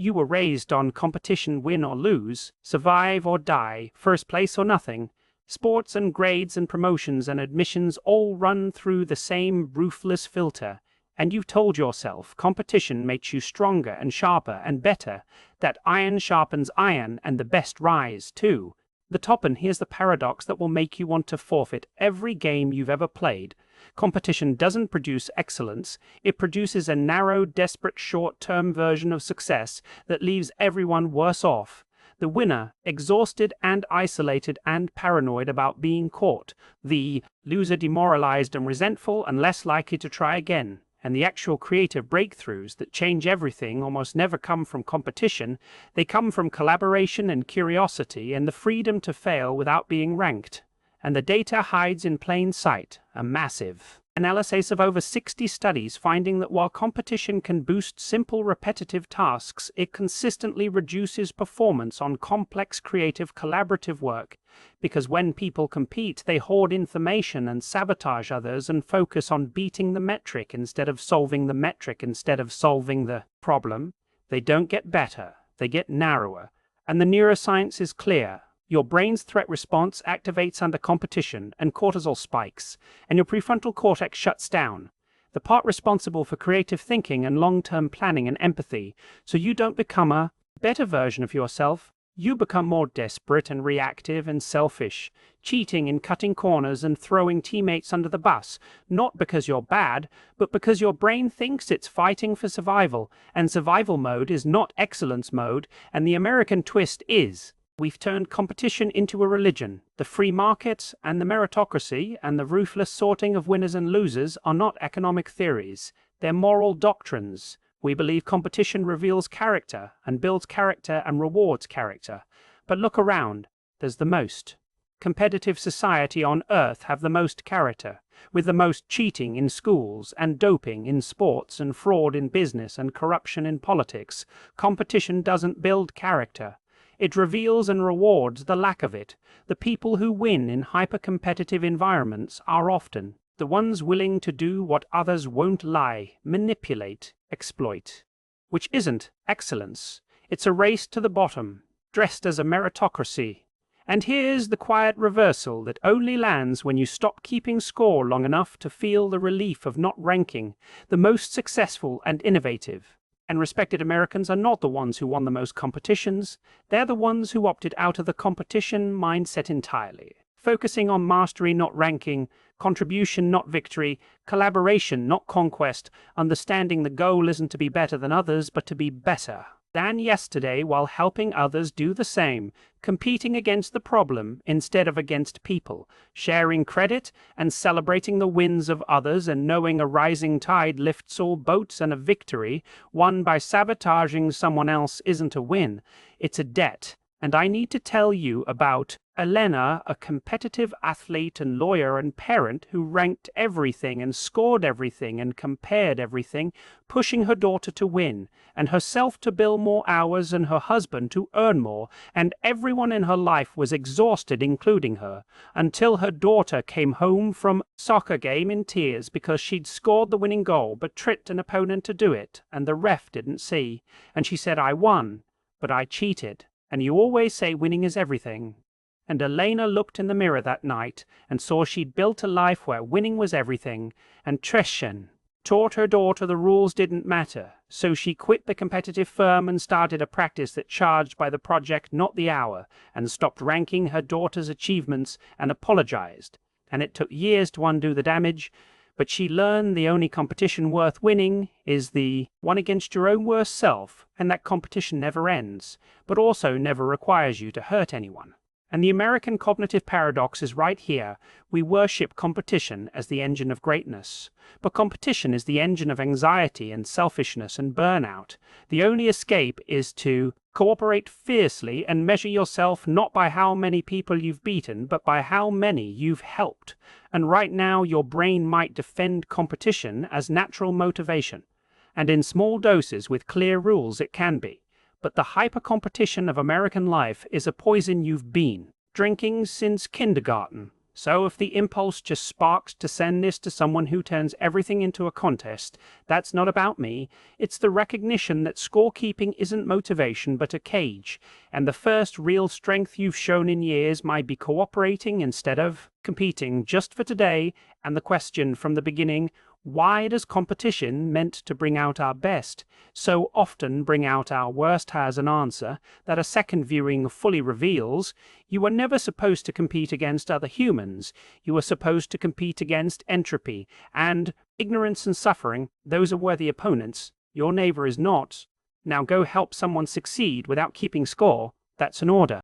You were raised on competition, win or lose, survive or die, first place or nothing. Sports and grades and promotions and admissions all run through the same ruthless filter. And you've told yourself competition makes you stronger and sharper and better, that iron sharpens iron and the best rise, too. The top, and here's the paradox that will make you want to forfeit every game you've ever played. Competition doesn't produce excellence, it produces a narrow, desperate, short-term version of success that leaves everyone worse off. The winner, exhausted and isolated and paranoid about being caught. The loser, demoralized and resentful and less likely to try again. And the actual creative breakthroughs that change everything almost never come from competition. They come from collaboration and curiosity and the freedom to fail without being ranked. And the data hides in plain sight, a massive analysis of over 60 studies finding that while competition can boost simple repetitive tasks, it consistently reduces performance on complex creative collaborative work. Because when people compete, they hoard information and sabotage others and focus on beating the metric instead of solving the metric, instead of solving the problem. They don't get better, they get narrower. And the neuroscience is clear. Your brain's threat response activates under competition and cortisol spikes, and your prefrontal cortex shuts down, the part responsible for creative thinking and long-term planning and empathy. So you don't become a better version of yourself, you become more desperate and reactive and selfish, cheating and cutting corners and throwing teammates under the bus, not because you're bad, but because your brain thinks it's fighting for survival, and survival mode is not excellence mode, and the American twist is, we've turned competition into a religion. The free market and the meritocracy and the ruthless sorting of winners and losers are not economic theories. They're moral doctrines. We believe competition reveals character and builds character and rewards character. But look around. There's the most competitive society on earth have the most character, with the most cheating in schools and doping in sports and fraud in business and corruption in politics. Competition doesn't build character. It reveals and rewards the lack of it. The people who win in hyper-competitive environments are often the ones willing to do what others won't: lie, manipulate, exploit. Which isn't excellence. It's a race to the bottom, dressed as a meritocracy. And here's the quiet reversal that only lands when you stop keeping score long enough to feel the relief of not ranking. The most successful and innovative and respected Americans are not the ones who won the most competitions. They're the ones who opted out of the competition mindset entirely, focusing on mastery, not ranking, contribution, not victory, collaboration, not conquest, understanding the goal isn't to be better than others, but to be better than yesterday while helping others do the same, competing against the problem instead of against people, sharing credit and celebrating the wins of others, and knowing a rising tide lifts all boats, and a victory won by sabotaging someone else isn't a win, it's a debt. And I need to tell you about Elena, a competitive athlete and lawyer and parent who ranked everything and scored everything and compared everything, pushing her daughter to win, and herself to bill more hours and her husband to earn more, and everyone in her life was exhausted, including her, until her daughter came home from a soccer game in tears because she'd scored the winning goal but tricked an opponent to do it, and the ref didn't see. And she said, "I won, but I cheated. And you always say winning is everything." And Elena looked in the mirror that night and saw she'd built a life where winning was everything, and Trishan taught her daughter the rules didn't matter. So she quit the competitive firm and started a practice that charged by the project, not the hour, and stopped ranking her daughter's achievements and apologized. And it took years to undo the damage, but she learned the only competition worth winning is the one against your own worst self, and that competition never ends, but also never requires you to hurt anyone. And the American cognitive paradox is right here. We worship competition as the engine of greatness. But competition is the engine of anxiety and selfishness and burnout. The only escape is to cooperate fiercely and measure yourself not by how many people you've beaten, but by how many you've helped. And right now your brain might defend competition as natural motivation. And in small doses with clear rules it can be. But the hyper-competition of American life is a poison you've been drinking since kindergarten. So if the impulse just sparks to send this to someone who turns everything into a contest, that's not about me. It's the recognition that scorekeeping isn't motivation but a cage, and the first real strength you've shown in years might be cooperating instead of competing just for today. And the question from the beginning, why does competition meant to bring out our best so often bring out our worst, has an answer that a second viewing fully reveals. You were never supposed to compete against other humans. You were supposed to compete against entropy and ignorance and suffering. Those are worthy opponents. Your neighbor is not. Now go help someone succeed without keeping score. That's an order.